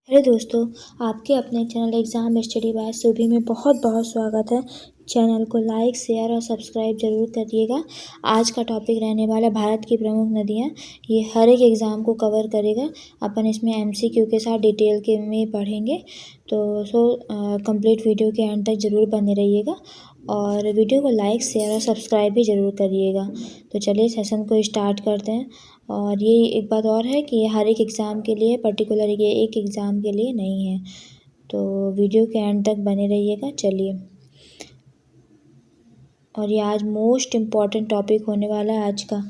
Hello दोस्तों, आपके अपने चैनल एग्ज़ाम स्टडी बाय सुभी में बहुत बहुत स्वागत है। चैनल को लाइक, शेयर और सब्सक्राइब ज़रूर करिएगा। आज का टॉपिक रहने वाला भारत की प्रमुख नदियाँ। ये हर एक एग्ज़ाम को कवर करेगा। अपन इसमें एमसीक्यू के साथ डिटेल के में पढ़ेंगे। तो कंप्लीट वीडियो के एंड तक ज़रूर बने रहिएगा और वीडियो को लाइक, शेयर और सब्सक्राइब भी ज़रूर करिएगा। तो चलिए सेशन को स्टार्ट करते हैं। और ये एक बात और है कि ये हर एक एग्ज़ाम के लिए, पर्टिकुलर ये एक एग्ज़ाम के लिए नहीं है। तो वीडियो के एंड तक बने रहिएगा। चलिए, और ये आज मोस्ट इम्पॉर्टेंट टॉपिक होने वाला है आज का।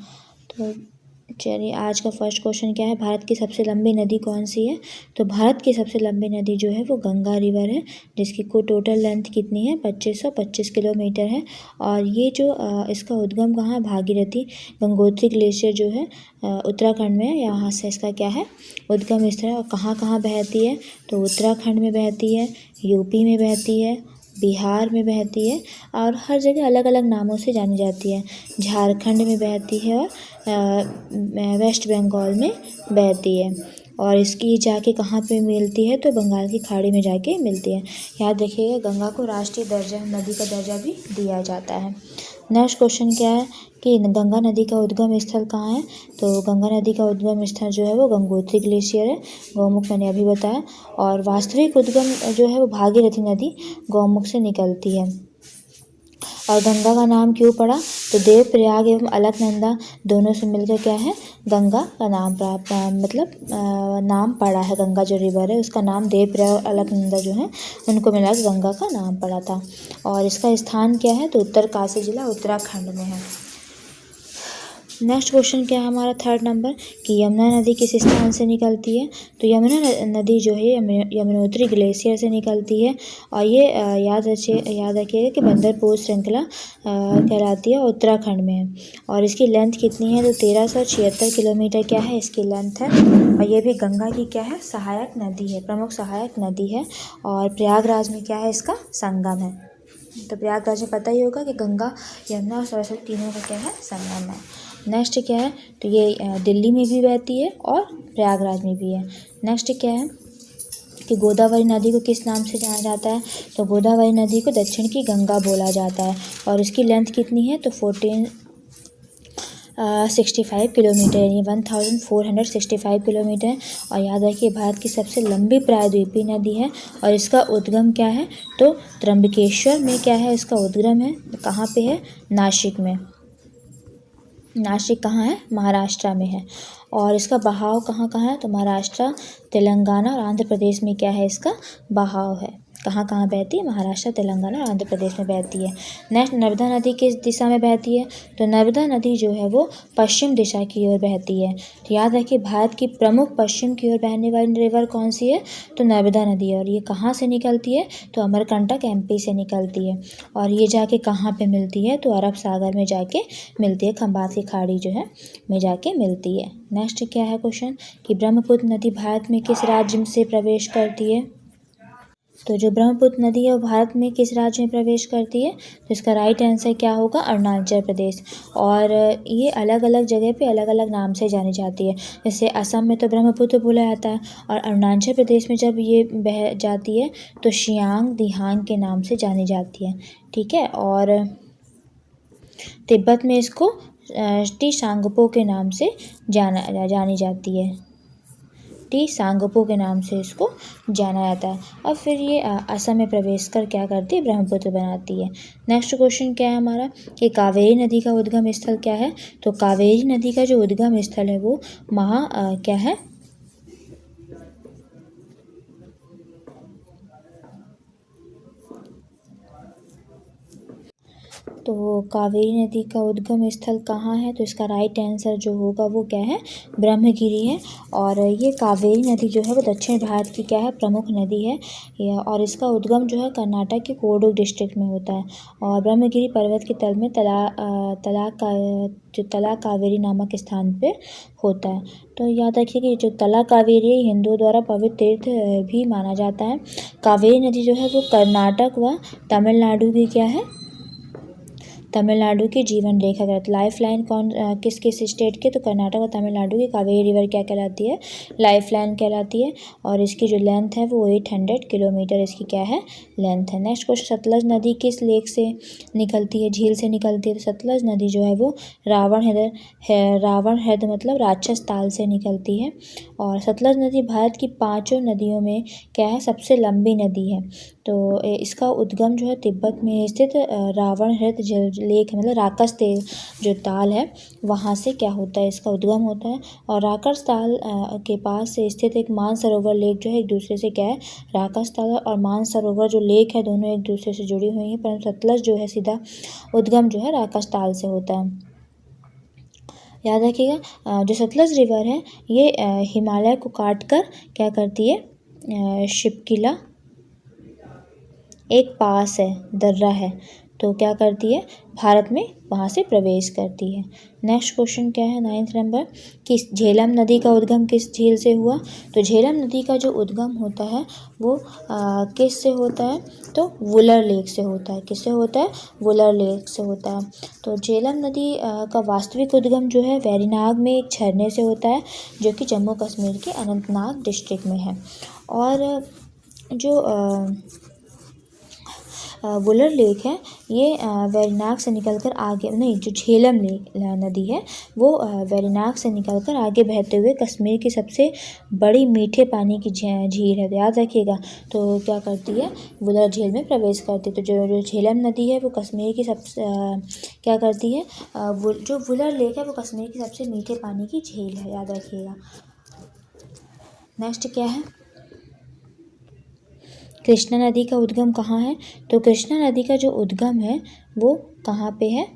तो चलिए, आज का फर्स्ट क्वेश्चन क्या है, भारत की सबसे लंबी नदी कौन सी है। तो भारत की सबसे लंबी नदी जो है वो गंगा रिवर है, जिसकी को टोटल लेंथ कितनी है, 2525 किलोमीटर है। और ये जो इसका उद्गम कहाँ है, भागीरथी गंगोत्री ग्लेशियर जो है उत्तराखंड में है, यहाँ से इसका क्या है उद्गम स्थल है। और कहाँ कहाँ बहती है, तो उत्तराखंड में बहती है, यूपी में बहती है, बिहार में बहती है और हर जगह अलग अलग नामों से जानी जाती है। झारखंड में बहती है और वेस्ट बंगाल में बहती है। और इसकी जाके कहाँ पे मिलती है, तो बंगाल की खाड़ी में जाके मिलती है। याद रखिएगा, गंगा को राष्ट्रीय दर्जा, नदी का दर्जा भी दिया जाता है। नेक्स्ट क्वेश्चन क्या है कि गंगा नदी का उद्गम स्थल कहाँ है। तो गंगा नदी का उद्गम स्थल जो है वो गंगोत्री ग्लेशियर है, गौमुख मैंने अभी बताया। और वास्तविक उद्गम जो है वो भागीरथी नदी गौमुख से निकलती है। और गंगा का नाम क्यों पड़ा, तो देवप्रयाग एवं अलकनंदा दोनों से मिलकर क्या है, गंगा का नाम प्राप्त नाम पड़ा है। गंगा जो रिवर है उसका नाम देवप्रयाग और अलकनंदा जो है उनको मिला के गंगा का नाम पड़ा था। और इसका स्थान क्या है, तो उत्तरकाशी जिला उत्तराखंड में है। नेक्स्ट क्वेश्चन क्या है हमारा थर्ड नंबर कि यमुना नदी किस स्थान से निकलती है। तो यमुना नदी जो है यमुनोत्री ग्लेशियर से निकलती है। और ये याद रखिएगा कि बंदरपुर श्रृंखला कहलाती है, उत्तराखंड में है। और इसकी लेंथ कितनी है, तो 1376 किलोमीटर क्या है इसकी लेंथ है। और ये भी गंगा की क्या है, सहायक नदी है, प्रमुख सहायक नदी है। और प्रयागराज में क्या है, इसका संगम है। तो प्रयागराज में पता ही होगा कि गंगा, यमुना और सरस्वती तीनों का क्या है, संगम है। नेक्स्ट क्या है, तो ये दिल्ली में भी बहती है और प्रयागराज में भी है। नेक्स्ट क्या है कि गोदावरी नदी को किस नाम से जाना जाता है। तो गोदावरी नदी को दक्षिण की गंगा बोला जाता है। और इसकी लेंथ कितनी है, तो 1465 किलोमीटर, यानी 1465 किलोमीटर है। और याद रखिए, भारत की सबसे लंबी प्रायद्वीपीय नदी है। और इसका उद्गम क्या है, तो त्र्यंबकेश्वर में क्या है इसका उद्गम है, कहाँ पे है, नासिक में। नासिक कहाँ है, महाराष्ट्र में है। और इसका बहाव कहाँ कहाँ है, तो महाराष्ट्र, तेलंगाना और आंध्र प्रदेश में क्या है इसका बहाव है। कहाँ कहाँ बहती है, महाराष्ट्र, तेलंगाना और आंध्र प्रदेश में बहती है। नेक्स्ट, नर्मदा नदी किस दिशा में बहती है। तो नर्मदा नदी जो है वो पश्चिम दिशा की ओर बहती है। तो याद रखिए, भारत की प्रमुख पश्चिम की ओर बहने वाली रिवर कौन सी है, तो नर्मदा नदी है। और ये कहाँ से निकलती है, तो अमरकंटक एमपी से निकलती है। और ये जाके कहाँ पे मिलती है, तो अरब सागर में जाके मिलती है, खंबात की खाड़ी जो है में जाके मिलती है। नेक्स्ट क्या है क्वेश्चन कि ब्रह्मपुत्र नदी भारत में किस राज्य से प्रवेश करती है। तो जो ब्रह्मपुत्र नदी है वो भारत में किस राज्य में प्रवेश करती है, तो इसका राइट आंसर क्या होगा, अरुणाचल प्रदेश। और ये अलग अलग जगह पे अलग अलग नाम से जानी जाती है। जैसे असम में तो ब्रह्मपुत्र बोला जाता है, और अरुणाचल प्रदेश में जब ये बह जाती है तो सियांग दिहांग के नाम से जानी जाती है। ठीक है। और तिब्बत में इसको टी सांगपो के नाम से जानी जाती है। टी सांगपो के नाम से इसको जाना जाता है। और फिर ये असम में प्रवेश कर क्या करती है, ब्रह्मपुत्र बनाती है। नेक्स्ट क्वेश्चन क्या है हमारा कि कावेरी नदी का उद्गम स्थल क्या है। तो कावेरी नदी का जो उद्गम स्थल है वो क्या है, तो कावेरी नदी का उद्गम स्थल कहाँ है, तो इसका राइट आंसर जो होगा वो क्या है, ब्रह्मगिरी है। और ये कावेरी नदी जो है वो दक्षिण भारत की क्या है, प्रमुख नदी है। और इसका उद्गम जो है कर्नाटक के कोडुग डिस्ट्रिक्ट में होता है। और ब्रह्मगिरी पर्वत के तल में तला कावेरी नामक स्थान पे होता है। तो याद रखिए कि जो तला कावेरी हिंदुओं द्वारा पवित्र तीर्थ भी माना जाता है। कावेरी नदी जो है वो कर्नाटक व तमिलनाडु की क्या है, तमिलनाडु की जीवन रेखा कहलाती है। लाइफ लाइन कौन किस किस स्टेट के, तो कर्नाटक और तमिलनाडु की कावेरी रिवर क्या कहलाती है, लाइफ लाइन कहलाती है। और इसकी जो लेंथ है वो 800 किलोमीटर इसकी क्या है, लेंथ है। नेक्स्ट क्वेश्चन, सतलज नदी किस लेक से निकलती है, झील से निकलती है, तो सतलज नदी जो है वो रावण हृद मतलब राक्षस ताल से निकलती है। और सतलज नदी भारत की 5 नदियों में क्या है, सबसे लंबी नदी है। तो इसका उद्गम जो है तिब्बत में स्थित रावण हृद लेक मतलब राकस तेल जो ताल है वहाँ से क्या होता है, इसका उद्गम होता है। और राकस ताल के पास से स्थित एक मानसरोवर लेक जो है एक दूसरे से क्या है, राकस ताल और मानसरोवर जो लेक है दोनों एक दूसरे से जुड़ी हुई हैं, परंतु सतलज जो है सीधा उद्गम जो है राकस ताल से होता है। याद रखिएगा जो सतलज रिवर है ये हिमालय को काट कर क्या करती है, शिपकिला एक पास है, दर्रा है, तो क्या करती है, भारत में वहाँ से प्रवेश करती है। नेक्स्ट क्वेश्चन क्या है 9th नंबर, किस झेलम नदी का उद्गम किस झील से हुआ, तो झेलम नदी का जो उद्गम होता है वो किस से होता है, तो वुलर लेक से होता है। किससे होता है, वुलर लेक से होता है। तो झेलम नदी का वास्तविक उद्गम जो है वेरीनाग में एक झरने से होता है जो कि जम्मू कश्मीर के अनंतनाग डिस्ट्रिक्ट में है। और जो वुलर लेक है ये वेरीनाग से निकलकर आगे नहीं, जो झेलम लेक नदी है वो वेरीनाग से निकलकर आगे बहते हुए कश्मीर की सबसे बड़ी मीठे पानी की झील है, तो याद रखिएगा। तो क्या करती है, वुलर झील में प्रवेश करती है। तो जो झेलम नदी है वो कश्मीर की क्या करती है, जो वुलर लेक है वो कश्मीर की सबसे मीठे पानी की झील है, याद रखिएगा। नेक्स्ट क्या है, कृष्णा नदी का उद्गम कहाँ है, तो कृष्णा नदी का जो उद्गम है वो कहाँ पे है,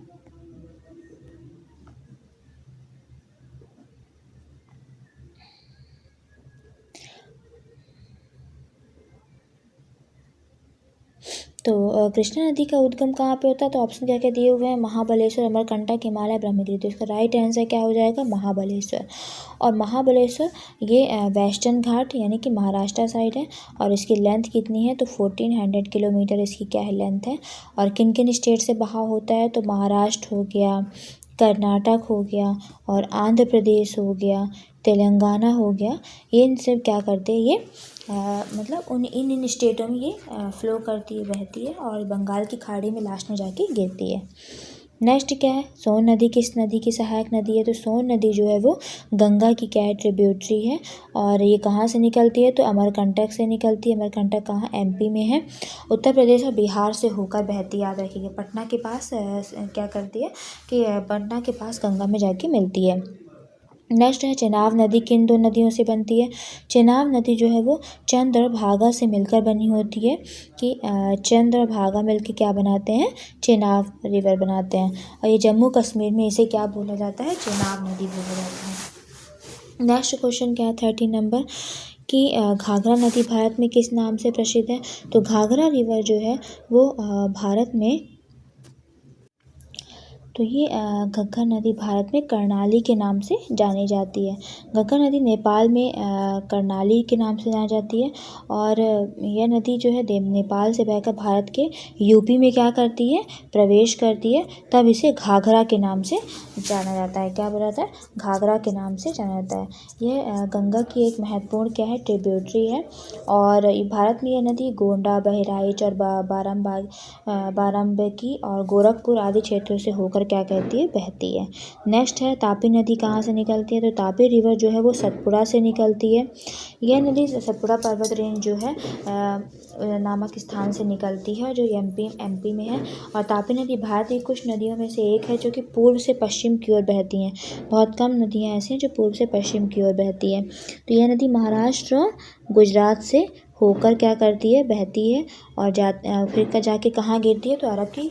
तो कृष्णा नदी का उद्गम कहाँ पे होता है, तो ऑप्शन क्या क्या दिए हुए हैं, महाबलेश्वर, अमरकंटक, हिमालय, ब्रह्मगिरि। तो इसका राइट आंसर क्या हो जाएगा, महाबलेश्वर। और महाबलेश्वर ये वेस्टर्न घाट यानी कि महाराष्ट्र साइड है। और इसकी लेंथ कितनी है, तो 1400 किलोमीटर इसकी क्या है, लेंथ है। और किन किन स्टेट से बहा होता है, तो महाराष्ट्र हो गया, कर्नाटक हो गया, और आंध्र प्रदेश हो गया, तेलंगाना हो गया। ये इन सब क्या करते हैं, ये मतलब इन स्टेटों में ये फ्लो करती है, बहती है और बंगाल की खाड़ी में लास्ट में जाके गिरती है। नेक्स्ट क्या है, सोन नदी किस नदी की सहायक नदी है, तो सोन नदी जो है वो गंगा की क्या है, ट्रिब्यूटरी है। और ये कहाँ से निकलती है, तो अमरकंटक से निकलती है। अमरकंटक कहाँ, एमपी में है। उत्तर प्रदेश और बिहार से होकर बहती है, याद रखिएगा। पटना के पास क्या करती है कि पटना के पास गंगा में जाके मिलती है। नेक्स्ट है, चेनाब नदी किन दो नदियों से बनती है, चेनाब नदी जो है वो चंद्र और भागा से मिलकर बनी होती है। कि चंद्र और भागा मिलकर क्या बनाते हैं, चेनाब रिवर बनाते हैं। और ये जम्मू कश्मीर में इसे क्या बोला जाता है, चेनाब नदी बोला जाता है। नेक्स्ट क्वेश्चन क्या है 13 नंबर, कि घाघरा नदी भारत में किस नाम से प्रसिद्ध है, तो घाघरा रिवर जो है वो भारत में, तो ये घग्गर नदी भारत में कर्णाली के नाम से जानी जाती है। घग्गर नदी नेपाल में कर्णाली के नाम से जानी जाती है। और यह नदी जो है नेपाल से बहकर भारत के यूपी में क्या करती है, प्रवेश करती है, तब इसे घाघरा के नाम से जाना जाता है। क्या बोला जाता है, घाघरा के नाम से जाना जाता है। यह गंगा की एक महत्वपूर्ण क्या है, ट्रिब्यूटरी है। और भारत में यह नदी गोंडा, बहराइच और बाराबंकी और गोरखपुर आदि क्षेत्रों से होकर क्या कहती है, बहती है। नेक्स्ट है, तापी नदी कहाँ से निकलती है, तो तापी रिवर जो है वो सतपुड़ा से निकलती है। यह नदी सतपुड़ा पर्वत रेंज जो है नामक स्थान से निकलती है जो एमपी में है। और तापी नदी भारत की कुछ नदियों में से एक है जो कि पूर्व से पश्चिम की ओर बहती हैं। बहुत कम नदियाँ ऐसी हैं जो पूर्व से पश्चिम की ओर बहती हैं। तो यह नदी महाराष्ट्र और गुजरात से होकर क्या करती है, बहती है। और फिर जाके कहाँ गिरती है, तो अरब की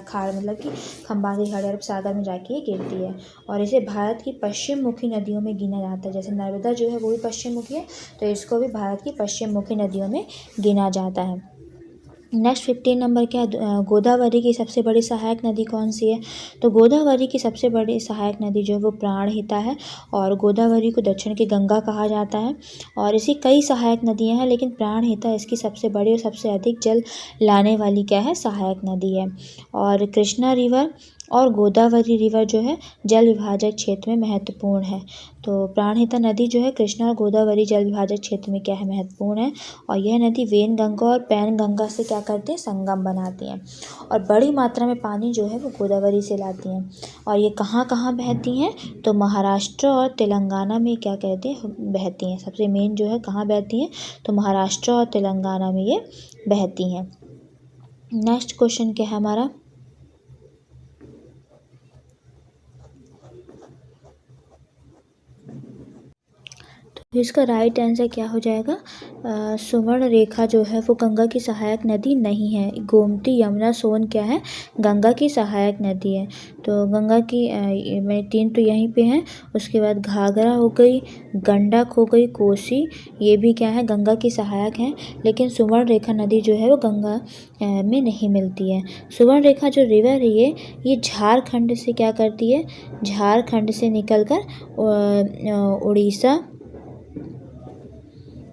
खाड़ मतलब कि खंबाती खाड़ी, अरब सागर में जाके गिरती है। और इसे भारत की पश्चिम मुखी नदियों में गिना जाता है। जैसे नर्मदा जो है वो भी पश्चिम मुखी है, तो इसको भी भारत की पश्चिम मुखी नदियों में गिना जाता है। नेक्स्ट 15 नंबर क्या है, गोदावरी की सबसे बड़ी सहायक नदी कौन सी है। तो गोदावरी की सबसे बड़ी सहायक नदी जो है वो प्राणहिता है, और गोदावरी को दक्षिण की गंगा कहा जाता है। और इसी कई सहायक नदियां हैं, लेकिन प्राणहिता इसकी सबसे बड़ी और सबसे अधिक जल लाने वाली क्या है, सहायक नदी है। और कृष्णा रिवर और गोदावरी रिवर जो है जल विभाजक क्षेत्र में महत्वपूर्ण है। तो प्राणहिता नदी जो है कृष्णा और गोदावरी जल विभाजक क्षेत्र में क्या है, महत्वपूर्ण है। और यह नदी वेन गंगा और पैन गंगा से क्या करते हैं, संगम बनाती हैं। और बड़ी मात्रा में पानी जो है वो गोदावरी से लाती हैं। और ये कहाँ कहाँ बहती हैं, तो महाराष्ट्र और तेलंगाना में क्या कहते हैं, बहती हैं। सबसे मेन जो है कहाँ बहती हैं, तो महाराष्ट्र और तेलंगाना में ये बहती हैं। नेक्स्ट क्वेश्चन क्या है हमारा, तो इसका राइट आंसर क्या हो जाएगा, सुवर्ण रेखा जो है वो गंगा की सहायक नदी नहीं है। गोमती, यमुना, सोन क्या है, गंगा की सहायक नदी है। तो गंगा की मैं 3 तो यहीं पे हैं, उसके बाद घाघरा हो गई, गंडक हो गई, कोसी, ये भी क्या है, गंगा की सहायक हैं। लेकिन सुवर्ण रेखा नदी जो है वो गंगा में नहीं मिलती है। सुवर्ण रेखा जो रिवर है ये झारखंड से क्या करती है, झारखंड से निकलकर उड़ीसा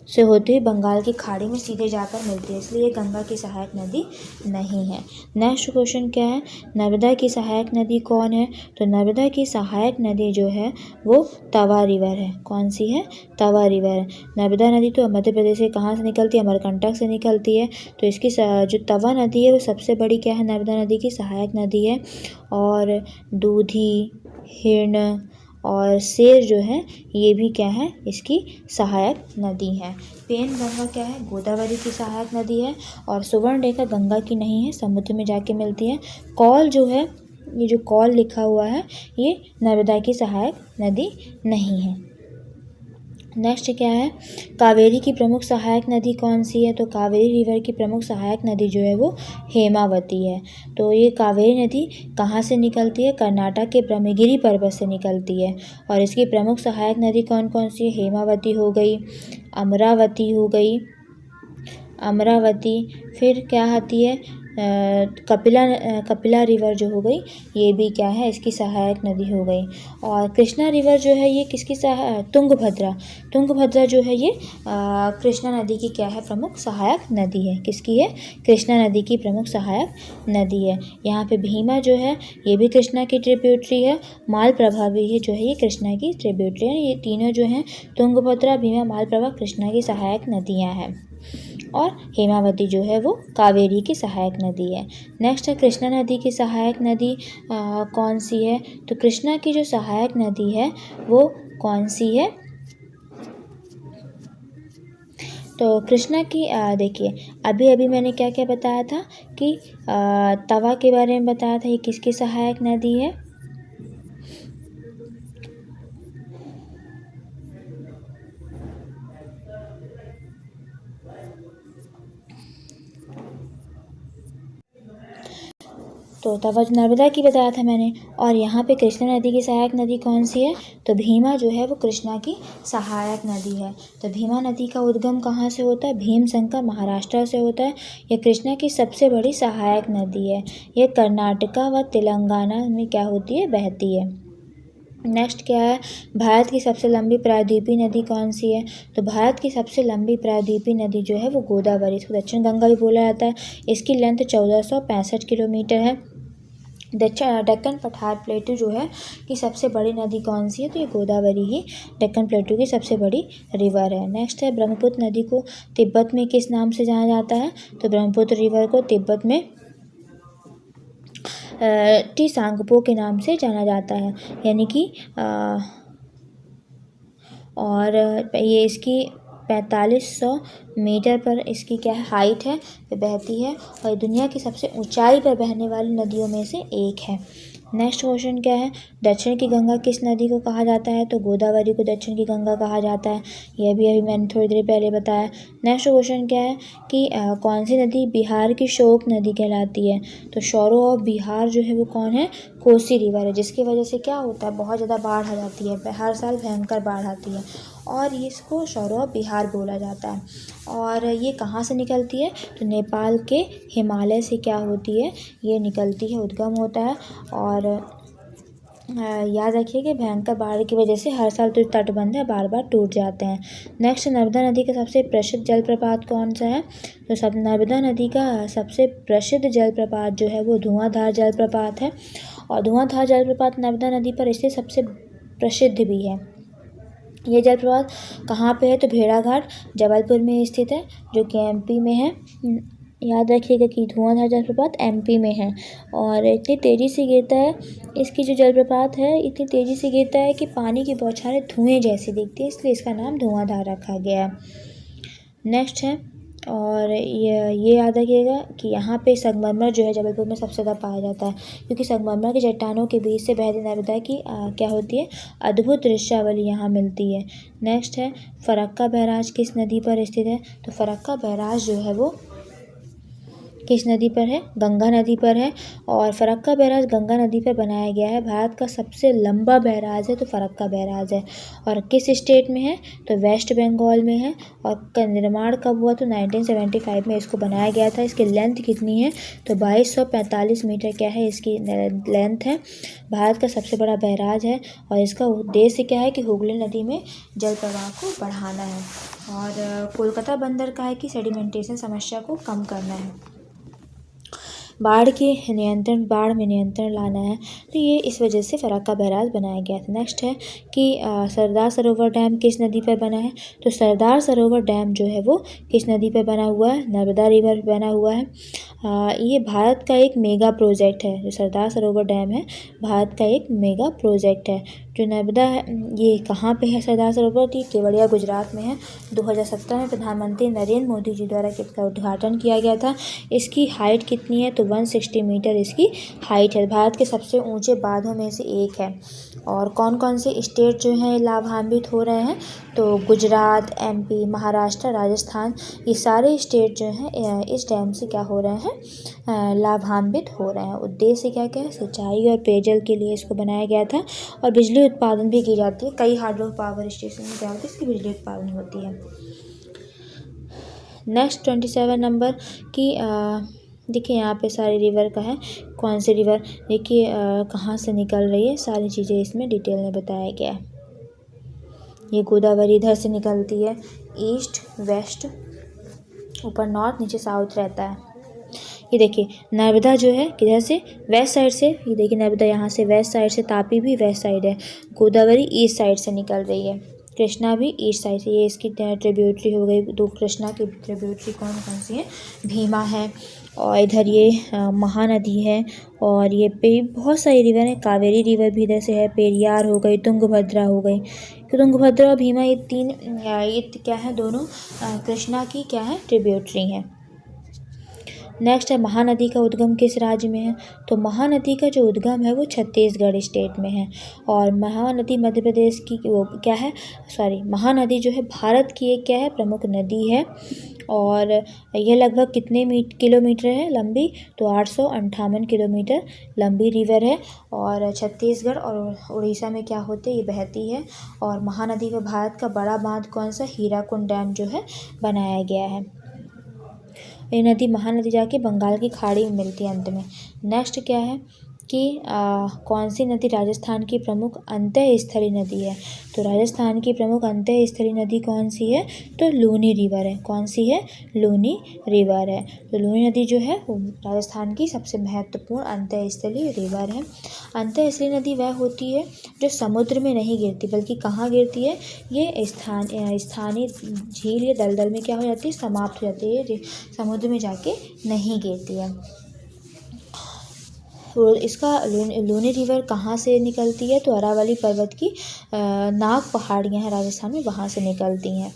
से होती हुई बंगाल की खाड़ी में सीधे जाकर मिलती है, इसलिए ये गंगा की सहायक नदी नहीं है। नेक्स्ट क्वेश्चन क्या है, नर्मदा की सहायक नदी कौन है। तो नर्मदा की सहायक नदी जो है वो तवा रिवर है। कौन सी है, तवा रिवर है। नर्मदा नदी तो मध्य प्रदेश से कहाँ से निकलती है, अमरकंटक से निकलती है। तो इसकी जो तवा नदी है वो सबसे बड़ी क्या है, नर्मदा नदी की सहायक नदी है। और दूधी, हिरण और शेर जो है ये भी क्या है, इसकी सहायक नदी है। पेन गंगा क्या है, गोदावरी की सहायक नदी है। और सुवर्ण रेखा गंगा की नहीं है, समुद्र में जाके मिलती है। कौल जो है, ये जो कौल लिखा हुआ है ये नर्मदा की सहायक नदी नहीं है। नेक्स्ट क्या है, कावेरी की प्रमुख सहायक नदी कौन सी है। तो कावेरी रिवर की प्रमुख सहायक नदी जो है वो हेमावती है। तो ये कावेरी नदी कहाँ से निकलती है, कर्नाटक के ब्रह्मगिरी पर्वत से निकलती है। और इसकी प्रमुख सहायक नदी कौन कौन सी है, हेमावती हो गई, अमरावती हो गई, अमरावती, फिर क्या आती है, कपिला रिवर जो हो गई, ये भी क्या है, इसकी सहायक नदी हो गई। और कृष्णा रिवर जो है ये किसकी तुंगभद्रा जो है ये कृष्णा नदी की क्या है, प्रमुख सहायक नदी है। किसकी है, कृष्णा नदी की प्रमुख सहायक नदी है। यहाँ पे भीमा जो है ये भी कृष्णा की ट्रिब्यूटरी है। मालप्रभा भी है जो है ये कृष्णा की ट्रिब्यूटरी है। ये तीनों जो हैं, तुंगभद्रा, भीमा, मालप्रभा, कृष्णा की सहायक नदियाँ हैं। और हेमावती जो है वो कावेरी की सहायक नदी है। नेक्स्ट है, कृष्णा नदी की सहायक नदी कौन सी है। तो कृष्णा की जो सहायक नदी है वो कौन सी है, तो कृष्णा की देखिए अभी अभी मैंने क्या क्या बताया था कि तवा के बारे में बताया था, ये किसकी सहायक नदी है, तो तवा नर्मदा की बताया था मैंने। और यहाँ पे कृष्णा नदी की सहायक नदी कौन सी है, तो भीमा जो है वो कृष्णा की सहायक नदी है। तो भीमा नदी का उद्गम कहाँ से होता है, भीमशंकर, महाराष्ट्र से होता है। यह कृष्णा की सबसे बड़ी सहायक नदी है। यह कर्नाटका व तेलंगाना में क्या होती है, बहती है। नेक्स्ट क्या है, भारत की सबसे लंबी प्रायद्वीपीय नदी कौन सी है। तो भारत की सबसे लंबी प्रायद्वीपीय नदी जो है वो गोदावरी, इसको दक्षिण गंगा भी बोला जाता है। इसकी लेंथ 1465 किलोमीटर है। डेक्कन पठार प्लेटू जो है कि सबसे बड़ी नदी कौन सी है, तो ये गोदावरी ही डेक्कन प्लेटू की सबसे बड़ी रिवर है। नेक्स्ट है, ब्रह्मपुत्र नदी को तिब्बत में किस नाम से जाना जाता है। तो ब्रह्मपुत्र रिवर को तिब्बत में टीसांगपो के नाम से जाना जाता है, यानी कि और ये इसकी 4500 मीटर पर इसकी क्या है, हाइट है, ये बहती है। और दुनिया की सबसे ऊंचाई पर बहने वाली नदियों में से एक है। नेक्स्ट क्वेश्चन क्या है, दक्षिण की गंगा किस नदी को कहा जाता है। तो गोदावरी को दक्षिण की गंगा कहा जाता है। यह भी अभी मैंने थोड़ी देर पहले बताया। नेक्स्ट क्वेश्चन क्या है कि कौन सी नदी बिहार की शोक नदी कहलाती है। तो शोरो ऑफ बिहार जो है वो कौन है, कोसी रिवर है, जिसकी वजह से क्या होता है, बहुत ज़्यादा बाढ़ आ जाती है, हर साल भयंकर बाढ़ आती है। और इसको सौरव बिहार बोला जाता है। और ये कहाँ से निकलती है, तो नेपाल के हिमालय से क्या होती है, ये निकलती है, उद्गम होता है। और याद रखिए कि भयंकर बाढ़ की वजह से हर साल जो तटबंध है बार बार टूट जाते हैं। नेक्स्ट, नर्मदा नदी का सबसे प्रसिद्ध जलप्रपात कौन सा है, तो सब नर्मदा नदी का सबसे प्रसिद्ध जलप्रपात जो है वो धुआंधार जलप्रपात है। और धुआंधार जलप्रपात नर्मदा नदी पर स्थित सबसे प्रसिद्ध भी है। ये जलप्रपात कहाँ पे है, तो भेड़ाघाट जबलपुर में स्थित है, जो कि एमपी में है। याद रखिएगा कि धुआंधार जलप्रपात एमपी में है। और इतनी तेज़ी से गिरता है, इसकी जो जलप्रपात है इतनी तेज़ी से गिरता है कि पानी की बौछारें धुएं जैसी दिखती है, इसलिए इसका नाम धुआंधार रखा गया है। नेक्स्ट है, और ये याद रखिएगा कि यहाँ पे संगमरमर जो है जबलपुर में सबसे ज़्यादा पाया जाता है, क्योंकि संगमरमर की चट्टानों के बीच से बहती नर्मदा की क्या होती है, अद्भुत दृश्यावली यहाँ मिलती है। नेक्स्ट है, फरक्का बैराज किस नदी पर स्थित है, तो फरक्का बैराज जो है वो किस नदी पर है, गंगा नदी पर है। और फरक्का बैराज गंगा नदी पर बनाया गया है। भारत का सबसे लंबा बैराज है तो फरक्का बैराज है। और किस स्टेट में है, तो वेस्ट बंगाल में है। और का निर्माण कब हुआ, तो 1975 में इसको बनाया गया था। इसकी लेंथ कितनी है, तो 2245 मीटर क्या है इसकी लेंथ है। भारत का सबसे बड़ा बैराज है और इसका उद्देश्य क्या है कि हुगली नदी में जल प्रवाह को बढ़ाना है। और कोलकाता बंदर का है कि सेडिमेंटेशन समस्या को कम करना है, बाढ़ में नियंत्रण लाना है। तो ये इस वजह से फरक्का बैराज बनाया गया था। नेक्स्ट है कि सरदार सरोवर डैम किस नदी पर बना है, तो सरदार सरोवर डैम जो है वो किस नदी पर बना हुआ है, नर्मदा रिवर पर बना हुआ है। ये भारत का एक मेगा प्रोजेक्ट है, जो सरदार सरोवर डैम है भारत का एक मेगा प्रोजेक्ट है। जो नर्मदा है ये कहाँ पे है सरदार सरोवर, तो ये केवड़िया गुजरात में है। 2017 में प्रधानमंत्री नरेंद्र मोदी जी द्वारा इसका उद्घाटन किया गया था। इसकी हाइट कितनी है, तो 160 मीटर इसकी हाइट है। भारत के सबसे ऊंचे बांधों में से एक है। और कौन कौन से स्टेट जो हैं लाभान्वित हो रहे हैं, तो गुजरात, एमपी, महाराष्ट्र, राजस्थान, ये सारे स्टेट जो हैं इस डैम से क्या हो रहे हैं, लाभान्वित हो रहे हैं। उद्देश्य क्या क्या है, सिंचाई और पेयजल के लिए इसको बनाया गया था। और बिजली उत्पादन भी की जाती है, कई हाइड्रो पावर स्टेशन में क्या होती है, इसकी बिजली उत्पादन होती है। नेक्स्ट 27 नंबर की देखिए यहाँ पे सारी रिवर का है, कौन सी रिवर, देखिए कहाँ से निकल रही है, सारी चीज़ें इसमें डिटेल में बताया गया है। ये गोदावरी इधर से निकलती है, ईस्ट वेस्ट, ऊपर नॉर्थ, नीचे साउथ रहता है। ये देखिए नर्मदा जो है किधर से, वेस्ट साइड से, ये देखिए नर्मदा यहाँ से वेस्ट साइड से, तापी भी वेस्ट साइड है, गोदावरी ईस्ट साइड से निकल रही है, कृष्णा भी ईस्ट साइड से। ये इसकी ट्रिब्यूटरी हो गई, दो कृष्णा की ट्रिब्यूटरी कौन कौन सी है, भीमा है, और इधर ये महानदी है, और ये पे बहुत सारी रिवर है, कावेरी रिवर भी इधर से है, पेरियार हो गई, तुंगभद्रा हो गई। तुंगभद्रा और भीमा ये तीन ये क्या है, दोनों कृष्णा की क्या है, ट्रिब्यूटरी हैं। नेक्स्ट है, महानदी का उद्गम किस राज्य में है, तो महानदी का जो उद्गम है वो छत्तीसगढ़ स्टेट में है। और महानदी मध्य प्रदेश की वो क्या है, महानदी जो है भारत की एक क्या है, प्रमुख नदी है। और यह लगभग कितने किलोमीटर है लंबी, तो 858 किलोमीटर लंबी रिवर है। और छत्तीसगढ़ और उड़ीसा में क्या होते ये बहती है। और महानदी का भारत का बड़ा बांध कौन सा, हीराकुंड डैम जो है बनाया गया है। ये नदी महानदी जाके बंगाल की खाड़ी में मिलती है अंत में। नेक्स्ट क्या है कि कौन सी नदी राजस्थान की प्रमुख अंतःस्थलीय नदी है, तो राजस्थान की प्रमुख अंतःस्थलीय नदी कौन सी है, तो लूनी रिवर है। कौन सी है, लूनी रिवर है। तो लूनी नदी जो है वो राजस्थान की सबसे महत्वपूर्ण अंतःस्थलीय रिवर है। अंतःस्थलीय नदी वह होती है जो समुद्र में नहीं गिरती, बल्कि कहाँ गिरती है, ये स्थानीय झील या दलदल में क्या हो जाती है, समाप्त हो जाती है, समुद्र में जाके नहीं गिरती है। तो इसका लूनी रिवर कहाँ से निकलती है, तो अरावली पर्वत की नाग पहाड़ियाँ हैं राजस्थान में, वहाँ से निकलती हैं।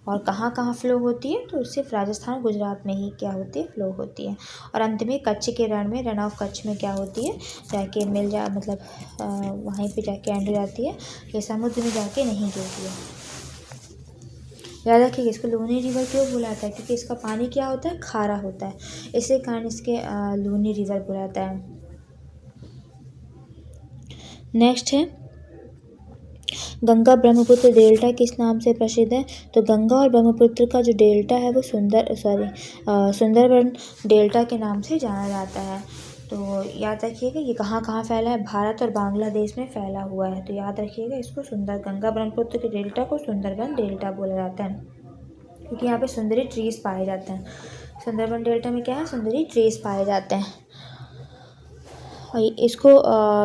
और कहाँ कहाँ फ़्लो होती है, तो सिर्फ राजस्थान गुजरात में ही क्या होती है, फ़्लो होती है। और अंत में कच्छ के रण में, रन ऑफ कच्छ में क्या होती है, जाके वहीं पे जाके एंड हो जाती है, ये समुद्र में जाके नहीं गिरती है। याद रखिए इसको लूनी रिवर क्यों बोला जाता है, क्योंकि इसका पानी क्या होता है, खारा होता है, इसी कारण इसके लूनी रिवर बोला जाता है। नेक्स्ट है गंगा ब्रह्मपुत्र डेल्टा किस नाम से प्रसिद्ध है? तो गंगा और ब्रह्मपुत्र का जो डेल्टा है वो सुंदरबन डेल्टा के नाम से जाना जाता है। तो याद रखिएगा ये कहाँ कहाँ फैला है, भारत और बांग्लादेश में फैला हुआ है। तो याद रखिएगा इसको, गंगा ब्रह्मपुत्र के डेल्टा को सुंदरबन डेल्टा बोला जाता है, क्योंकि यहाँ पे सुंदरी ट्रीज पाए जाते हैं। सुंदरबन डेल्टा में क्या है, सुंदरी ट्रीज पाए जाते हैं। और इसको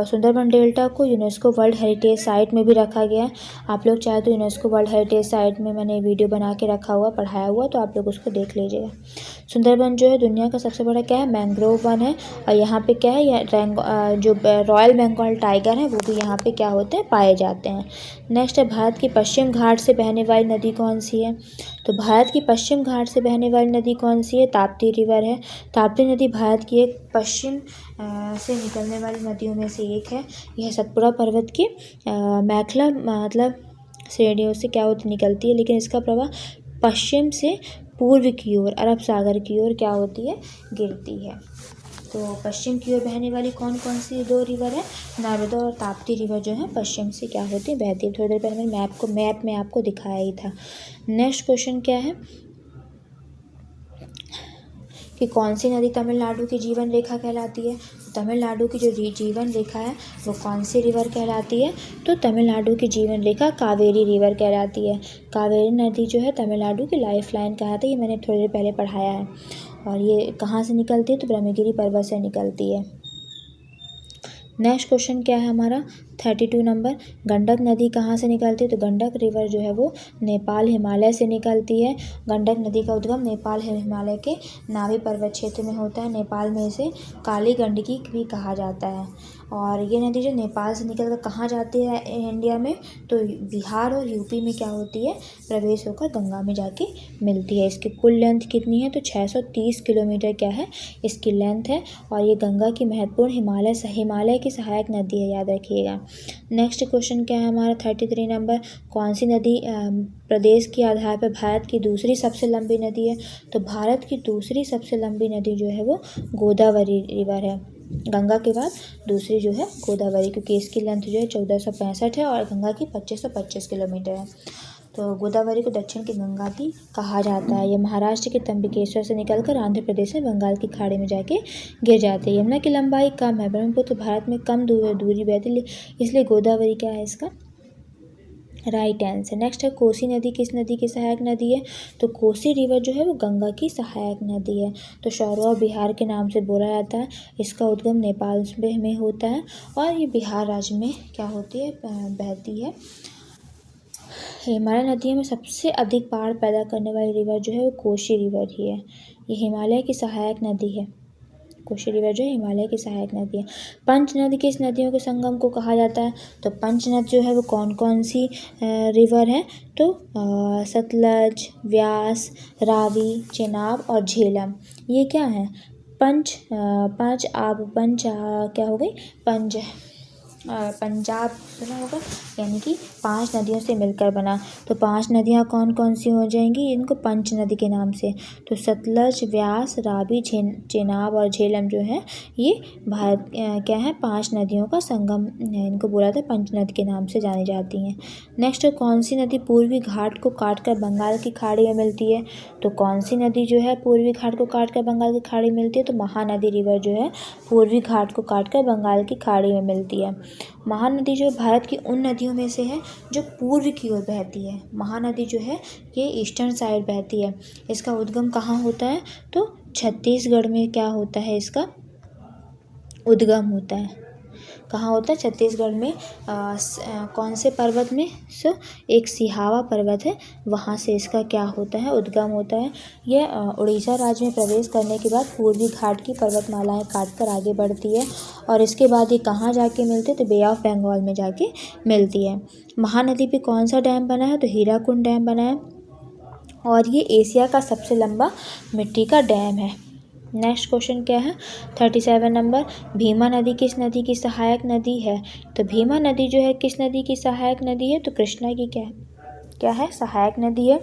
सुंदरबन डेल्टा को यूनेस्को वर्ल्ड हेरिटेज साइट में भी रखा गया है। आप लोग चाहे तो यूनेस्को वर्ल्ड हेरिटेज साइट में मैंने वीडियो बना के रखा हुआ, पढ़ाया हुआ, तो आप लोग उसको देख लीजिएगा। सुंदरबन जो है दुनिया का सबसे बड़ा क्या है, मैंग्रोव वन है। और यहाँ पे क्या है, जो रॉयल बंगाल टाइगर है वो भी यहाँ पे क्या होते हैं, पाए जाते हैं। नेक्स्ट है, भारत की पश्चिम घाट से बहने वाली नदी कौन सी है? तो भारत की पश्चिम घाट से बहने वाली नदी कौन सी है? ताप्ती रिवर है। ताप्ती नदी भारत की एक पश्चिम से निकलने वाली नदियों में से एक है। यह सतपुड़ा पर्वत की मैखला मतलब श्रेणियों से क्या होती निकलती है, लेकिन इसका प्रवाह पश्चिम से पूर्व की ओर अरब सागर की ओर क्या होती है, गिरती है। तो पश्चिम की ओर बहने वाली कौन कौन सी दो रिवर है, नर्मदा और ताप्ती रिवर जो है पश्चिम से क्या होती है, बहती है। थोड़ी देर पहले मैंने मैप में आपको दिखाया ही था। नेक्स्ट क्वेश्चन क्या है कि कौन सी नदी तमिलनाडु की जीवन रेखा कहलाती है? तमिलनाडु की जो जीवन रेखा है वो कौन सी रिवर कहलाती है? तो तमिलनाडु की जीवन रेखा कावेरी रिवर कहलाती है। कावेरी नदी जो है तमिलनाडु की लाइफ लाइन कहलाती है, ये मैंने थोड़ी देर पहले पढ़ाया है। और ये कहाँ से निकलती है? तो ब्रह्मगिरी पर्वत से निकलती है। नेक्स्ट क्वेश्चन क्या है हमारा 32 नंबर, गंडक नदी कहाँ से निकलती है? तो गंडक रिवर जो है वो नेपाल हिमालय से निकलती है। गंडक नदी का उद्गम नेपाल हिमालय के नाभी पर्वत क्षेत्र में होता है। नेपाल में इसे काली गंडकी भी कहा जाता है। और ये नदी जो नेपाल से निकल कर कहाँ जाती है इंडिया में? तो बिहार और यूपी में क्या होती है, प्रवेश होकर गंगा में जाके मिलती है। इसकी कुल लेंथ कितनी है? तो 630 किलोमीटर क्या है इसकी लेंथ है। और ये गंगा की महत्वपूर्ण हिमालय की सहायक नदी है, याद रखिएगा। नेक्स्ट क्वेश्चन क्या है हमारा 33 नंबर, कौन सी नदी प्रदेश के आधार पर भारत की दूसरी सबसे लंबी नदी है? तो भारत की दूसरी सबसे लंबी नदी जो है वो गोदावरी रिवर है। गंगा के बाद दूसरी जो है गोदावरी, क्योंकि इसकी लेंथ जो है 1465 है और गंगा की 2525 किलोमीटर है। तो गोदावरी को दक्षिण की गंगा भी कहा जाता है। ये महाराष्ट्र के त्र्यंबकेश्वर से निकलकर आंध्र प्रदेश में बंगाल की खाड़ी में जाके गिर जाती है। यमुना की लंबाई कम है, ब्रह्मपुत्र भारत में कम दूरी बहती है, इसलिए गोदावरी क्या है इसका राइट आंसर। नेक्स्ट है, कोसी नदी किस नदी की सहायक नदी है? तो कोसी रिवर जो है वो गंगा की सहायक नदी है। तो शौरवा बिहार के नाम से बोला जाता है। इसका उद्गम नेपाल में होता है और ये बिहार राज्य में क्या होती है, बहती है। हिमालय नदियों में सबसे अधिक बाढ़ पैदा करने वाली रिवर जो है वो कोसी रिवर ही है। ये हिमालय की सहायक नदी है। कोसी रिवर जो है हिमालय की सहायक नदी है। पंच नदी किस नदियों के संगम को कहा जाता है? तो पंच नदी जो है वो कौन कौन सी रिवर है? तो सतलज, व्यास, रावी, चेनाब और झेलम, ये क्या है क्या हो गई पंजाब सुना होगा, यानी कि 5 नदियों से मिलकर बना। तो 5 नदियाँ कौन कौन सी हो जाएंगी इनको पंच नदी के नाम से? तो सतलज, व्यास, रावी, चेनाब और झेलम जो है ये भारत क्या है 5 नदियों का संगम, इनको बोला था पंच नदी के नाम से जानी जाती हैं। नेक्स्ट, कौन सी नदी पूर्वी घाट को काटकर बंगाल की खाड़ी में मिलती है? तो कौन सी नदी जो है पूर्वी घाट को काटकर बंगाल की खाड़ी में मिलती है? तो महानदी रिवर जो है पूर्वी घाट को काटकर बंगाल की खाड़ी में मिलती है। महानदी जो भारत की उन नदियों में से है जो पूर्व की ओर बहती है। महानदी जो है ये ईस्टर्न साइड बहती है। इसका उद्गम कहाँ होता है? तो छत्तीसगढ़ में क्या होता है, इसका उद्गम होता है। कहाँ होता है? छत्तीसगढ़ में कौन से पर्वत में? एक सिहावा पर्वत है, वहाँ से इसका क्या होता है, उद्गम होता है। यह उड़ीसा राज्य में प्रवेश करने के बाद पूर्वी घाट की पर्वतमालाएं काटकर आगे बढ़ती है और इसके बाद ये कहाँ जाके मिलती है? तो बे ऑफ बंगाल में जाके मिलती है। महानदी पे कौन सा डैम बना है? तो हीराकुंड डैम बना है और ये एशिया का सबसे लंबा मिट्टी का डैम है। नेक्स्ट क्वेश्चन क्या है 37 नंबर, भीमा नदी किस नदी की सहायक नदी है? तो भीमा नदी जो है किस नदी की सहायक नदी है? तो कृष्णा की क्या है सहायक नदी है।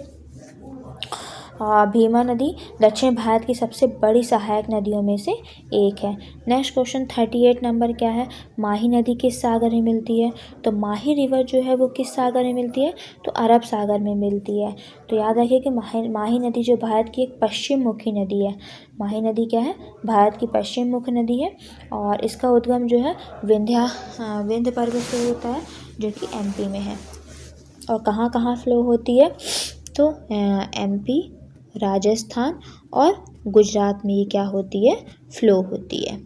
भीमा नदी दक्षिण भारत की सबसे बड़ी सहायक नदियों में से एक है। नेक्स्ट क्वेश्चन 38 नंबर क्या है, माही नदी किस सागर में मिलती है? तो माही रिवर जो है वो किस सागर में मिलती है? तो अरब सागर में मिलती है। तो याद रखिए कि माही नदी जो भारत की एक पश्चिम मुखी नदी है। माही नदी क्या है? भारत की पश्चिम मुखी नदी है और इसका उद्गम जो है विंध्य पर्वत से होता है जो कि एमपी में है। और कहाँ कहाँ फ्लो होती है? तो एमपी, राजस्थान और गुजरात में ये क्या होती है? फ्लो होती है।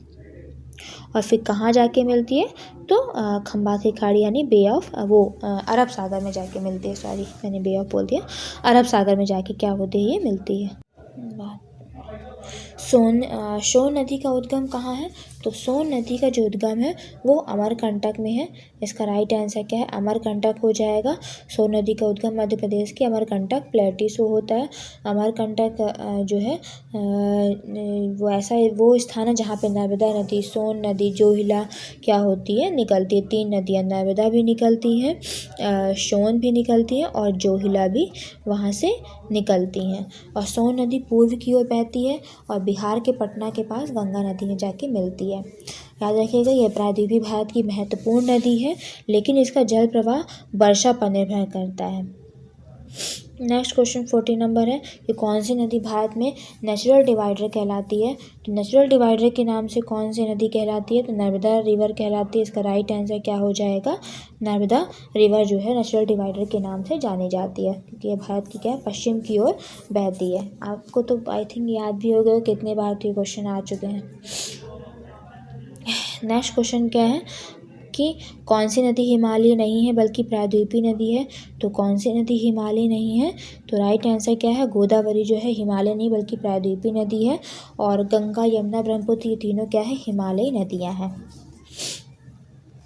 और फिर कहाँ जाके मिलती है? तो खंबात खाड़ी यानी बे ऑफ अरब सागर में जाके मिलती है। सॉरी, मैंने बे ऑफ बोल दिया। अरब सागर में जाके क्या होती है? ये मिलती है। सोन नदी का उद्गम कहाँ है? तो सोन नदी का जो उद्गम है वो अमरकंटक में है। इसका राइट आंसर क्या है? अमरकंटक हो जाएगा। सोन नदी का उद्गम मध्य प्रदेश के अमरकंटक प्लेटी से होता है। अमरकंटक जो है वो स्थान है जहाँ पे नर्मदा नदी, सोन नदी, जोहिला क्या होती है? निकलती है। 3 नदियाँ, नर्मदा भी निकलती है, सोन भी निकलती है और जोहिला भी वहाँ से निकलती हैं। और सोन नदी पूर्व की ओर बहती है और बिहार के पटना के पास गंगा नदी में जाके मिलती है। याद रखिएगा यह प्रायद्वीपीय भारत की महत्वपूर्ण नदी है, लेकिन इसका जल प्रवाह वर्षा पर निर्भर करता है। नेक्स्ट क्वेश्चन 40 नंबर है कि कौन सी नदी भारत में नेचुरल डिवाइडर कहलाती है? तो नेचुरल डिवाइडर के नाम से कौन सी नदी कहलाती है? तो नर्मदा रिवर कहलाती है। इसका राइट आंसर क्या हो जाएगा? नर्मदा रिवर जो है नेचुरल डिवाइडर के नाम से जानी जाती है क्योंकि ये भारत की क्या है? पश्चिम की ओर बहती है। आपको तो आई थिंक याद भी हो गया कितने बार तो ये क्वेश्चन आ चुके हैं। नेक्स्ट क्वेश्चन क्या है कि कौन सी नदी हिमालय नहीं है बल्कि प्रायद्वीपीय नदी है? तो कौन सी नदी हिमालय नहीं है? तो राइट आंसर क्या है? गोदावरी जो है हिमालय नहीं बल्कि प्रायद्वीपीय नदी है। और गंगा, यमुना, ब्रह्मपुत्र ये तीनों क्या है? हिमालयी नदियाँ हैं।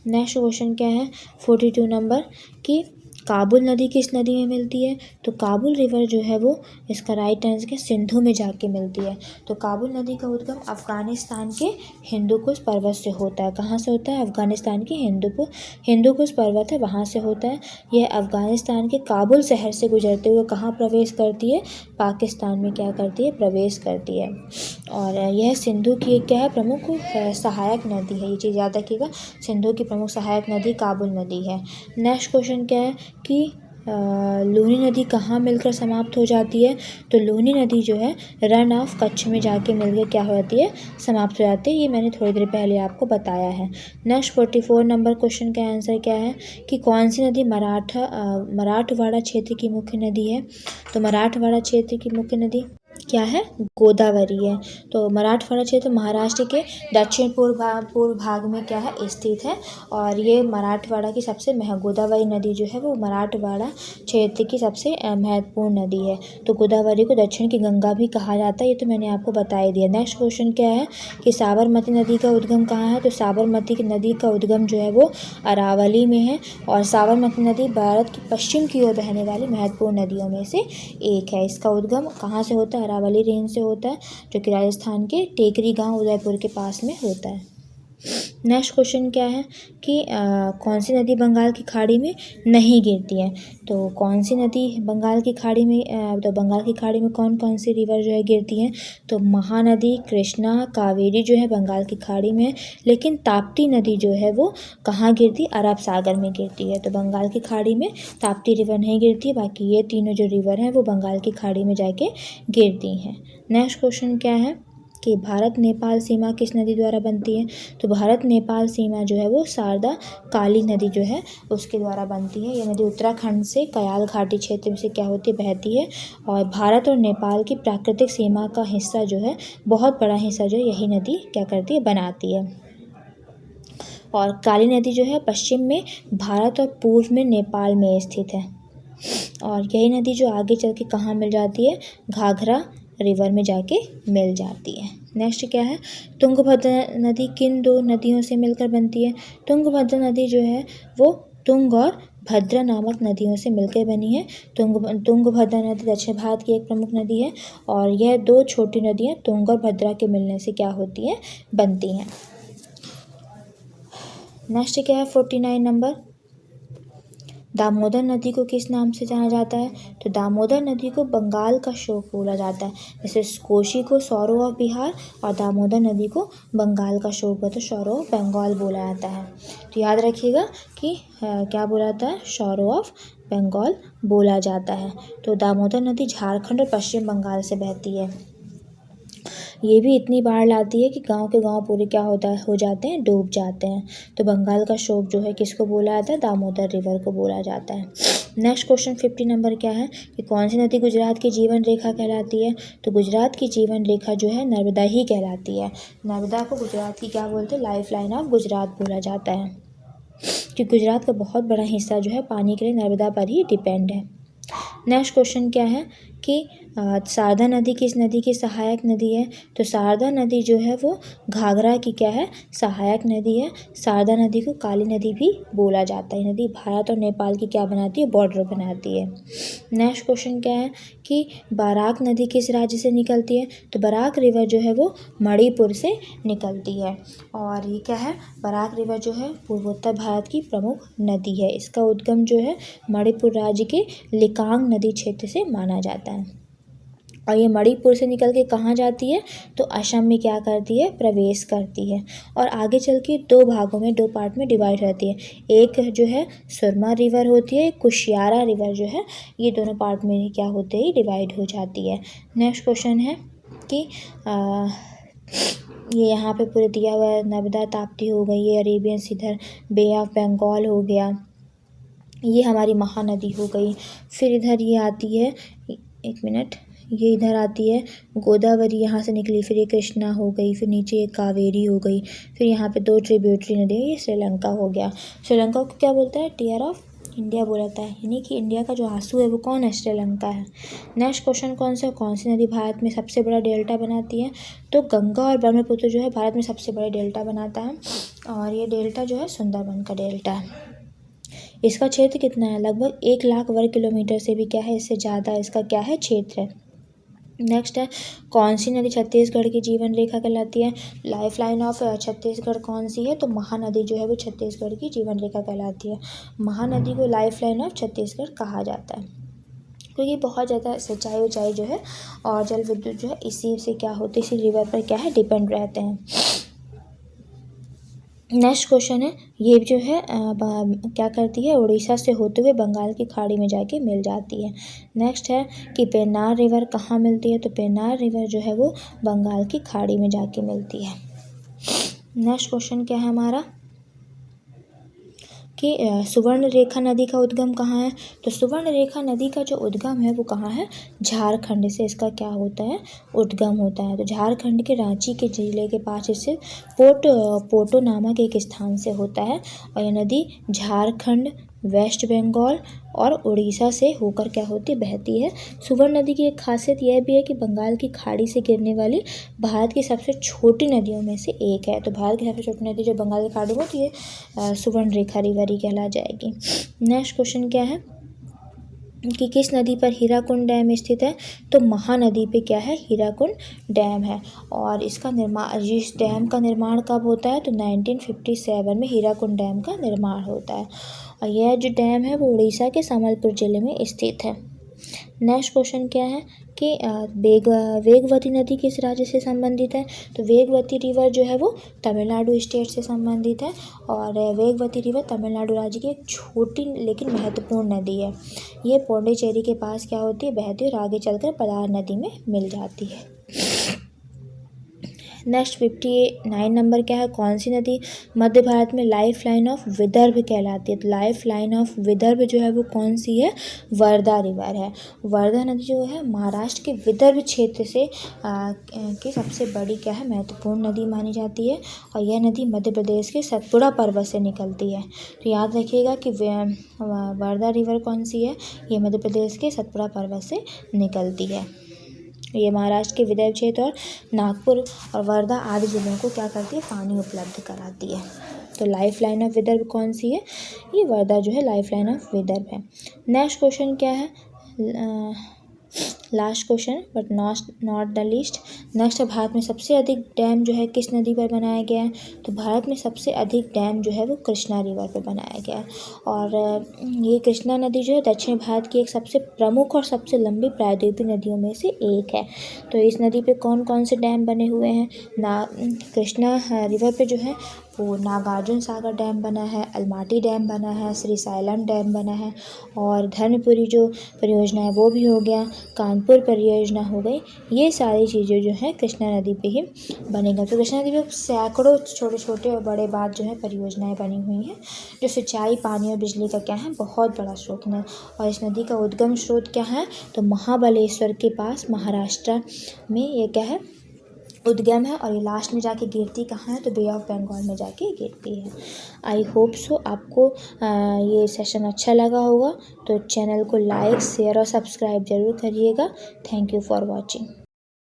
नेक्स्ट क्वेश्चन क्या है 42 नंबर कि काबुल नदी किस नदी में मिलती है? तो काबुल रिवर जो है वो इसका राइट आंसर क्या? सिंधु में जाके मिलती है। तो काबुल नदी का उद्गम अफगानिस्तान के हिंदुकुश पर्वत से होता है। कहाँ से होता है? अफगानिस्तान के हिंदुकुश पर्वत है वहाँ से होता है। यह अफगानिस्तान के काबुल शहर से गुजरते हुए कहाँ प्रवेश करती है? पाकिस्तान में क्या करती है? प्रवेश करती है। और यह सिंधु की एक क्या है? प्रमुख सहायक नदी है। ये चीज़ याद रखिएगा, सिंधु की प्रमुख सहायक नदी काबुल नदी है। नेक्स्ट क्वेश्चन क्या है कि लूनी नदी कहाँ मिलकर समाप्त हो जाती है? तो लूनी नदी जो है रन ऑफ कच्छ में जाके मिलकर क्या हो जाती है? समाप्त हो जाती है। ये मैंने थोड़ी देर पहले आपको बताया है। नेक्स्ट 44 नंबर क्वेश्चन का आंसर क्या है कि कौन सी नदी मराठवाड़ा क्षेत्र की मुख्य नदी है? तो मराठवाड़ा क्षेत्र की मुख्य नदी क्या है? गोदावरी है। तो मराठवाड़ा क्षेत्र महाराष्ट्र के दक्षिण पूर्व भाग में क्या है? स्थित है। और ये मराठवाड़ा की सबसे गोदावरी नदी जो है वो मराठवाड़ा क्षेत्र की सबसे महत्वपूर्ण नदी है। तो गोदावरी को दक्षिण की गंगा भी कहा जाता है। ये तो मैंने आपको बता ही दिया। नेक्स्ट क्वेश्चन क्या है कि साबरमती नदी का उद्गम कहाँ है? तो साबरमती की नदी का उद्गम जो है वो अरावली में है। और साबरमती नदी भारत की पश्चिम की ओर बहने वाली महत्वपूर्ण नदियों में से एक है। इसका उद्गम कहाँ से होता है? अरावली रेंज से होता है जो कि राजस्थान के टेकरी गांव उदयपुर के पास में होता है। नेक्स्ट क्वेश्चन क्या है कि कौन सी नदी बंगाल की खाड़ी में नहीं गिरती है? तो कौन सी नदी बंगाल की खाड़ी में तो बंगाल की खाड़ी में कौन कौन सी रिवर जो है गिरती हैं? तो महानदी, कृष्णा, कावेरी जो है बंगाल की खाड़ी में है। लेकिन ताप्ती नदी जो है वो कहाँ गिरती? अरब सागर में गिरती है। तो बंगाल की खाड़ी में ताप्ती रिवर नहीं गिरती है। बाकी ये तीनों जो रिवर हैं वो बंगाल की खाड़ी में जाके गिरती हैं। नेक्स्ट क्वेश्चन क्या है कि भारत नेपाल सीमा किस नदी द्वारा बनती है? तो भारत नेपाल सीमा जो है वो शारदा काली नदी जो है उसके द्वारा बनती है। यह नदी उत्तराखंड से कयाल घाटी क्षेत्र में से क्या होती है? बहती है। और भारत और नेपाल की प्राकृतिक सीमा का हिस्सा जो है, बहुत बड़ा हिस्सा जो है यही नदी क्या करती है? बनाती है। और काली नदी जो है पश्चिम में भारत और पूर्व में नेपाल में स्थित है। और यही नदी जो आगे चल के कहाँ मिल जाती है? घाघरा रिवर में जाके मिल जाती है। नेक्स्ट क्या है? तुंगभद्रा नदी किन दो नदियों से मिलकर बनती है? तुंगभद्रा नदी जो है वो तुंग और भद्रा नामक नदियों से मिलकर बनी है। तुंगभद्रा नदी दक्षिण भारत की एक प्रमुख नदी है और यह दो छोटी नदियाँ तुंग और भद्रा के मिलने से क्या होती हैं? बनती हैं। नेक्स्ट क्या है 49 नंबर दामोदर नदी को किस नाम से जाना जाता है? तो दामोदर नदी को बंगाल का शोक बोला जाता है। जैसे कोसी को सौरो ऑफ बिहार और दामोदर नदी को बंगाल का शोक तो सौरो ऑफ बंगाल बोला जाता है। तो याद रखिएगा कि क्या बोला जाता है? सौरो ऑफ बंगाल बोला जाता है। तो दामोदर नदी झारखंड और पश्चिम बंगाल से बहती है। ये भी इतनी बाढ़ लाती है कि गांव के गांव पूरे क्या हो जाते हैं, डूब जाते हैं। तो बंगाल का शोक जो है किसको बोला जाता है? दामोदर रिवर को बोला जाता है। नेक्स्ट क्वेश्चन 50 नंबर क्या है कि कौन सी नदी गुजरात की जीवन रेखा कहलाती है? तो गुजरात की जीवन रेखा जो है नर्मदा ही कहलाती है। नर्मदा को गुजरात की क्या बोलते हैं? लाइफ लाइन ऑफ गुजरात बोला जाता है, कि गुजरात का बहुत बड़ा हिस्सा जो है पानी के लिए नर्मदा पर ही डिपेंड है। नेक्स्ट क्वेश्चन क्या है कि शारदा नदी किस नदी की सहायक नदी है? तो शारदा नदी जो है वो घाघरा की क्या है? सहायक नदी है। शारदा नदी को काली नदी भी बोला जाता है। नदी भारत और नेपाल की क्या बनाती है? बॉर्डर बनाती है। नेक्स्ट क्वेश्चन क्या है कि बराक नदी किस राज्य से निकलती है? तो बराक रिवर जो है वो मणिपुर से निकलती है। और ये क्या है? बराक रिवर जो है पूर्वोत्तर भारत की प्रमुख नदी है। इसका उद्गम जो है मणिपुर राज्य के लिकांग नदी क्षेत्र से माना जाता है। और ये मणिपुर से निकल के कहाँ जाती है? तो असम में क्या करती है? प्रवेश करती है। और आगे चल के दो भागों में, दो पार्ट में डिवाइड रहती है। एक जो है सुरमा रिवर होती है, कुशियारा रिवर जो है, ये दोनों पार्ट में क्या होते हैं? डिवाइड हो जाती है। नेक्स्ट क्वेश्चन है कि ये यहाँ पे पूरे दिया हुआ है। नर्मदा ताप्ती हो गई, ये अरेबियन सी, इधर बे ऑफ बंगाल हो गया, ये हमारी महानदी हो गई। फिर इधर ये आती है, एक मिनट, ये इधर आती है गोदावरी, यहाँ से निकली, फिर ये कृष्णा हो गई, फिर नीचे ये कावेरी हो गई, फिर यहाँ पे दो ट्रिब्यूटरी नदी है, ये श्रीलंका हो गया। श्रीलंका को क्या बोलता है? टीयर ऑफ इंडिया बोला जाता है, यानी कि इंडिया का जो आंसू है वो कौन है? श्रीलंका है। नेक्स्ट क्वेश्चन कौन सी नदी भारत में सबसे बड़ा डेल्टा बनाती है? तो गंगा और ब्रह्मपुत्र जो है भारत में सबसे बड़ा डेल्टा बनाता है, और ये डेल्टा जो है सुंदरबन का डेल्टा है। इसका क्षेत्र कितना है? लगभग 1 लाख वर्ग किलोमीटर से भी क्या है? इससे ज़्यादा इसका क्या है? क्षेत्र है। नेक्स्ट है कौन सी नदी छत्तीसगढ़ की जीवन रेखा कहलाती है? लाइफ लाइन ऑफ छत्तीसगढ़ कौन सी है? तो महानदी जो है वो छत्तीसगढ़ की जीवन रेखा कहलाती है। महानदी को लाइफ लाइन ऑफ छत्तीसगढ़ कहा जाता है, क्योंकि बहुत ज़्यादा सिंचाई उचाई जो है और जल विद्युत जो है इसी से क्या होती है? इसी रिवर पर क्या है? डिपेंड रहते हैं। नेक्स्ट क्वेश्चन है, ये जो है क्या करती है? उड़ीसा से होते हुए बंगाल की खाड़ी में जाके मिल जाती है। नेक्स्ट है कि पेन्नार रिवर कहाँ मिलती है? तो पेन्नार रिवर जो है वो बंगाल की खाड़ी में जाके मिलती है। नेक्स्ट क्वेश्चन क्या है हमारा कि सुवर्ण रेखा नदी का उद्गम कहाँ है? तो सुवर्ण रेखा नदी का जो उद्गम है वो कहाँ है? झारखंड से इसका क्या होता है? उद्गम होता है। तो झारखंड के रांची के जिले के पास स्थित पोटो नामक एक स्थान से होता है, और यह नदी झारखंड, वेस्ट बंगाल और उड़ीसा से होकर क्या होती? बहती है। सुवर्ण नदी की एक खासियत यह भी है कि बंगाल की खाड़ी से गिरने वाली भारत की सबसे छोटी नदियों में से एक है। तो भारत की सबसे छोटी नदी जो बंगाल की खाड़ी में होती है सुवर्ण रेखा रिवर ही कहला जाएगी। नेक्स्ट क्वेश्चन क्या है कि किस नदी पर हीराकुंड डैम स्थित है? तो महानदी पे क्या है? हीराकुंड डैम है। और इसका निर्माण, इस डैम का निर्माण कब होता है? तो 1957 में हीराकुंड डैम का निर्माण होता है, और यह जो डैम है वो उड़ीसा के संबलपुर जिले में स्थित है। नेक्स्ट क्वेश्चन क्या है कि वेगवती नदी किस राज्य से संबंधित है? तो वेगवती रिवर जो है वो तमिलनाडु स्टेट से संबंधित है, और वेगवती रिवर तमिलनाडु राज्य की एक छोटी लेकिन महत्वपूर्ण नदी है। ये पौंडीचेरी के पास क्या होती है? बहती है, और आगे चलकर पलार नदी में मिल जाती है। नेक्स्ट 59 नंबर क्या है? कौन सी नदी मध्य भारत में लाइफ लाइन ऑफ विदर्भ कहलाती है? तो लाइफ लाइन ऑफ विदर्भ जो है वो कौन सी है? वर्धा रिवर है। वर्धा नदी जो है महाराष्ट्र के विदर्भ क्षेत्र से की सबसे बड़ी क्या है? महत्वपूर्ण नदी मानी जाती है, और यह नदी मध्य प्रदेश के सतपुड़ा पर्वत से निकलती है। तो याद रखिएगा कि वर्धा रिवर कौन सी है? ये मध्य प्रदेश के सतपुड़ा पर्वत से निकलती है। ये महाराष्ट्र के विदर्भ क्षेत्र और नागपुर और वर्धा आदि जिलों को क्या करती है? पानी उपलब्ध कराती है। तो लाइफ लाइन ऑफ विदर्भ कौन सी है? ये वर्धा जो है लाइफ लाइन ऑफ विदर्भ है। नेक्स्ट क्वेश्चन क्या है? Last question but not the least. Next है, भारत में सबसे अधिक डैम जो है किस नदी पर बनाया गया है? तो भारत में सबसे अधिक डैम जो है वो कृष्णा रिवर पर बनाया गया है। और ये कृष्णा नदी जो है दक्षिण भारत की एक सबसे प्रमुख और सबसे लंबी प्रायद्वीपीय नदियों में से एक है। तो इस नदी पे कौन कौन से डैम बने हुए हैं? कृष्णा रिवर पे जो है वो नागार्जुन सागर डैम बना है, अलमाटी डैम बना है, श्रीशैलम डैम बना है, और धर्मपुरी जो परियोजना है वो भी हो गया, कानपुर परियोजना हो गई। ये सारी चीज़ें जो है कृष्णा नदी पे ही बनेगा। तो कृष्णा नदी पे सैकड़ों छोटे छोटे और बड़े बात जो है परियोजनाएं बनी हुई हैं, जो सिंचाई, पानी और बिजली का क्या है बहुत बड़ा स्रोत है। और इस नदी का उद्गम स्रोत क्या है? तो महाबलेश्वर के पास महाराष्ट्र में ये क्या है उद्गम है, और ये लास्ट में जाके गिरती कहाँ है? तो बे ऑफ बंगाल में जाके गिरती है। आई होप सो आपको ये सेशन अच्छा लगा होगा। तो चैनल को लाइक, शेयर और सब्सक्राइब ज़रूर करिएगा। Thank you for watching.